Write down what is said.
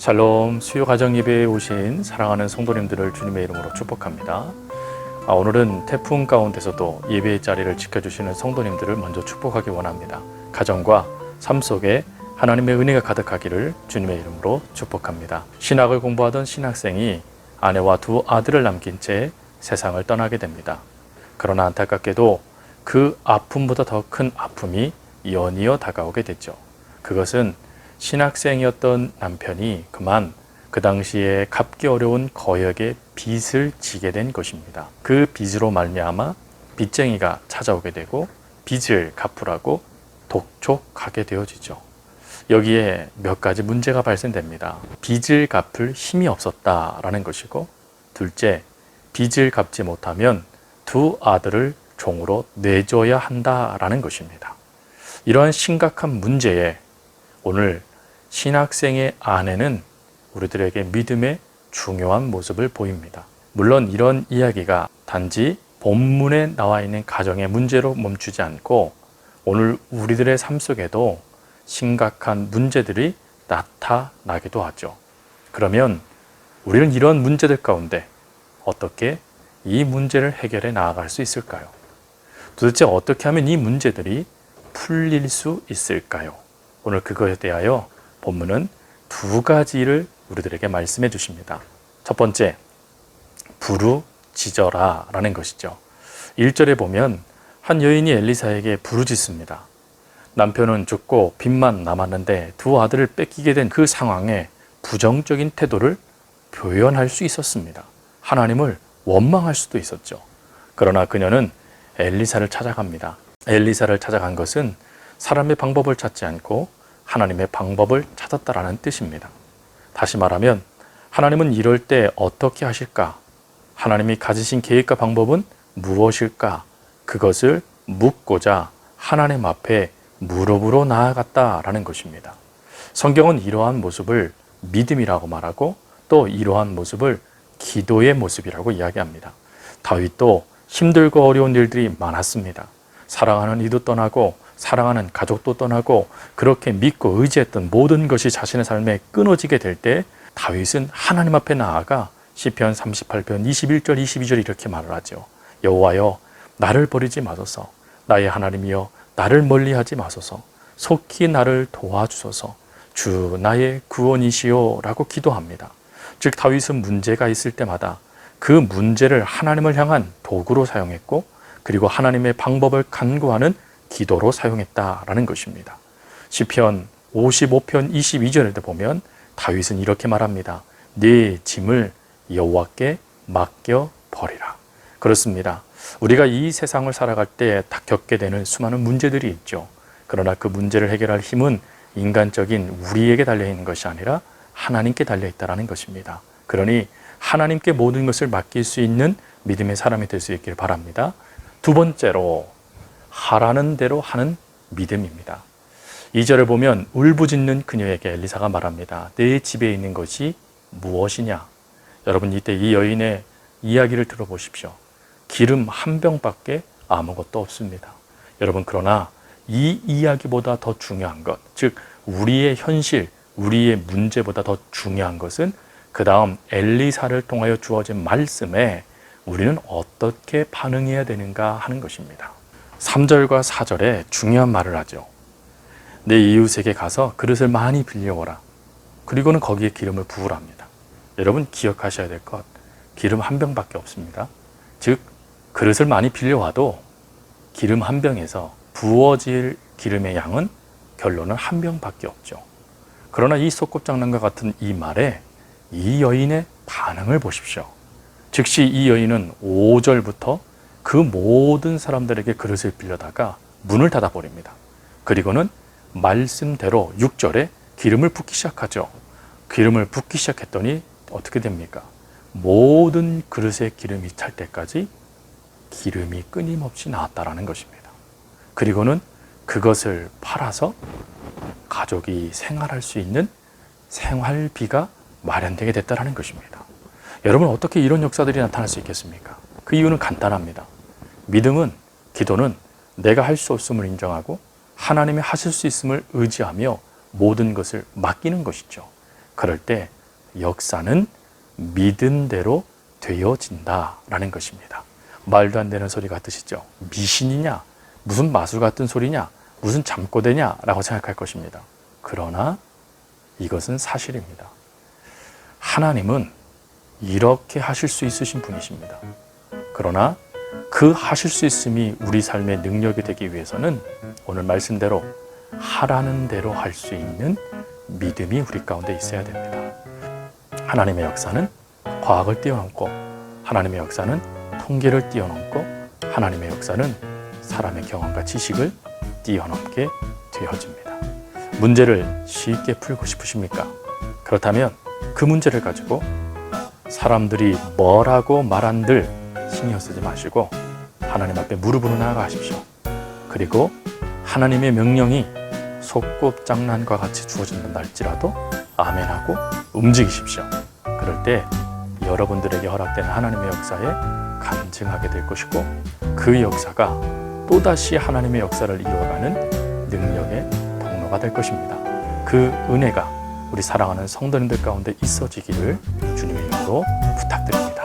샬롬, 수요 가정 예배에 오신 사랑하는 성도님들을 주님의 이름으로 축복합니다. 오늘은 태풍 가운데서도 예배의 자리를 지켜주시는 성도님들을 먼저 축복하기 원합니다. 가정과 삶 속에 하나님의 은혜가 가득하기를 주님의 이름으로 축복합니다. 신학을 공부하던 신학생이 아내와 두 아들을 남긴 채 세상을 떠나게 됩니다. 그러나 안타깝게도 그 아픔보다 더 큰 아픔이 연이어 다가오게 됐죠. 그것은 신학생이었던 남편이 그만 그 당시에 갚기 어려운 거역의 빚을 지게 된 것입니다. 그 빚으로 말미암아 빚쟁이가 찾아오게 되고 빚을 갚으라고 독촉하게 되어지죠. 여기에 몇 가지 문제가 발생됩니다. 빚을 갚을 힘이 없었다라는 것이고, 둘째, 빚을 갚지 못하면 두 아들을 종으로 내줘야 한다라는 것입니다. 이러한 심각한 문제에 오늘 신학생의 아내는 우리들에게 믿음의 중요한 모습을 보입니다. 물론 이런 이야기가 단지 본문에 나와 있는 가정의 문제로 멈추지 않고 오늘 우리들의 삶 속에도 심각한 문제들이 나타나기도 하죠. 그러면 우리는 이런 문제들 가운데 어떻게 이 문제를 해결해 나아갈 수 있을까요? 도대체 어떻게 하면 이 문제들이 풀릴 수 있을까요? 오늘 그것에 대하여 본문은 두 가지를 우리들에게 말씀해 주십니다. 첫 번째, 부르짖어라 라는 것이죠. 1절에 보면 한 여인이 엘리사에게 부르짖습니다. 남편은 죽고 빚만 남았는데 두 아들을 뺏기게 된 그 상황에 부정적인 태도를 표현할 수 있었습니다. 하나님을 원망할 수도 있었죠. 그러나 그녀는 엘리사를 찾아갑니다. 엘리사를 찾아간 것은 사람의 방법을 찾지 않고 하나님의 방법을 찾았다라는 뜻입니다. 다시 말하면 하나님은 이럴 때 어떻게 하실까? 하나님이 가지신 계획과 방법은 무엇일까? 그것을 묻고자 하나님 앞에 무릎으로 나아갔다라는 것입니다. 성경은 이러한 모습을 믿음이라고 말하고 또 이러한 모습을 기도의 모습이라고 이야기합니다. 다윗도 힘들고 어려운 일들이 많았습니다. 사랑하는 이도 떠나고 사랑하는 가족도 떠나고 그렇게 믿고 의지했던 모든 것이 자신의 삶에 끊어지게 될 때 다윗은 하나님 앞에 나아가 시편 38편 21절 22절 이렇게 말을 하죠. 여호와여 나를 버리지 마소서. 나의 하나님이여 나를 멀리하지 마소서. 속히 나를 도와주소서. 주 나의 구원이시오 라고 기도합니다. 즉 다윗은 문제가 있을 때마다 그 문제를 하나님을 향한 도구로 사용했고 그리고 하나님의 방법을 간구하는 기도로 사용했다라는 것입니다. 시편 55편 22절에도 보면 다윗은 이렇게 말합니다. 네 짐을 여호와께 맡겨 버리라. 그렇습니다. 우리가 이 세상을 살아갈 때 겪게 되는 수많은 문제들이 있죠. 그러나 그 문제를 해결할 힘은 인간적인 우리에게 달려있는 것이 아니라 하나님께 달려있다는 것입니다. 그러니 하나님께 모든 것을 맡길 수 있는 믿음의 사람이 될 수 있길 바랍니다. 두 번째로 하라는 대로 하는 믿음입니다. 2절을 보면 울부짖는 그녀에게 엘리사가 말합니다. 내 집에 있는 것이 무엇이냐? 여러분 이때 이 여인의 이야기를 들어보십시오. 기름 한 병밖에 아무것도 없습니다. 여러분 그러나 이 이야기보다 더 중요한 것, 즉 우리의 현실, 우리의 문제보다 더 중요한 것은 그 다음 엘리사를 통하여 주어진 말씀에 우리는 어떻게 반응해야 되는가 하는 것입니다. 3절과 4절에 중요한 말을 하죠. 내 이웃에게 가서 그릇을 많이 빌려오라. 그리고는 거기에 기름을 부으랍니다. 여러분 기억하셔야 될 것, 기름 한 병밖에 없습니다. 즉 그릇을 많이 빌려와도 기름 한 병에서 부어질 기름의 양은 결론은 한 병밖에 없죠. 그러나 이 소꿉장난과 같은 이 말에 이 여인의 반응을 보십시오. 즉시 이 여인은 5절부터 그 모든 사람들에게 그릇을 빌려다가 문을 닫아버립니다. 그리고는 말씀대로 6절에 기름을 붓기 시작하죠. 기름을 붓기 시작했더니 어떻게 됩니까? 모든 그릇에 기름이 찰 때까지 기름이 끊임없이 나왔다라는 것입니다. 그리고는 그것을 팔아서 가족이 생활할 수 있는 생활비가 마련되게 됐다는 것입니다. 여러분 어떻게 이런 역사들이 나타날 수 있겠습니까? 그 이유는 간단합니다. 믿음은, 기도는 내가 할 수 없음을 인정하고 하나님이 하실 수 있음을 의지하며 모든 것을 맡기는 것이죠. 그럴 때 역사는 믿음대로 되어진다라는 것입니다. 말도 안 되는 소리 같으시죠? 미신이냐? 무슨 마술 같은 소리냐? 무슨 잠꼬대냐? 라고 생각할 것입니다. 그러나 이것은 사실입니다. 하나님은 이렇게 하실 수 있으신 분이십니다. 그러나 그 하실 수 있음이 우리 삶의 능력이 되기 위해서는 오늘 말씀대로 하라는 대로 할 수 있는 믿음이 우리 가운데 있어야 됩니다. 하나님의 역사는 과학을 뛰어넘고, 하나님의 역사는 통계를 뛰어넘고, 하나님의 역사는 사람의 경험과 지식을 뛰어넘게 되어집니다. 문제를 쉽게 풀고 싶으십니까? 그렇다면 그 문제를 가지고 사람들이 뭐라고 말한들 신경 쓰지 마시고 하나님 앞에 무릎으로 나아가십시오. 그리고 하나님의 명령이 소꿉장난과 같이 주어진다 할지라도 아멘하고 움직이십시오. 그럴 때 여러분들에게 허락된 하나님의 역사에 간증하게 될 것이고, 그 역사가 또다시 하나님의 역사를 이어가는 능력의 통로가 될 것입니다. 그 은혜가 우리 사랑하는 성도님들 가운데 있어지기를 주님의 이름으로 부탁드립니다.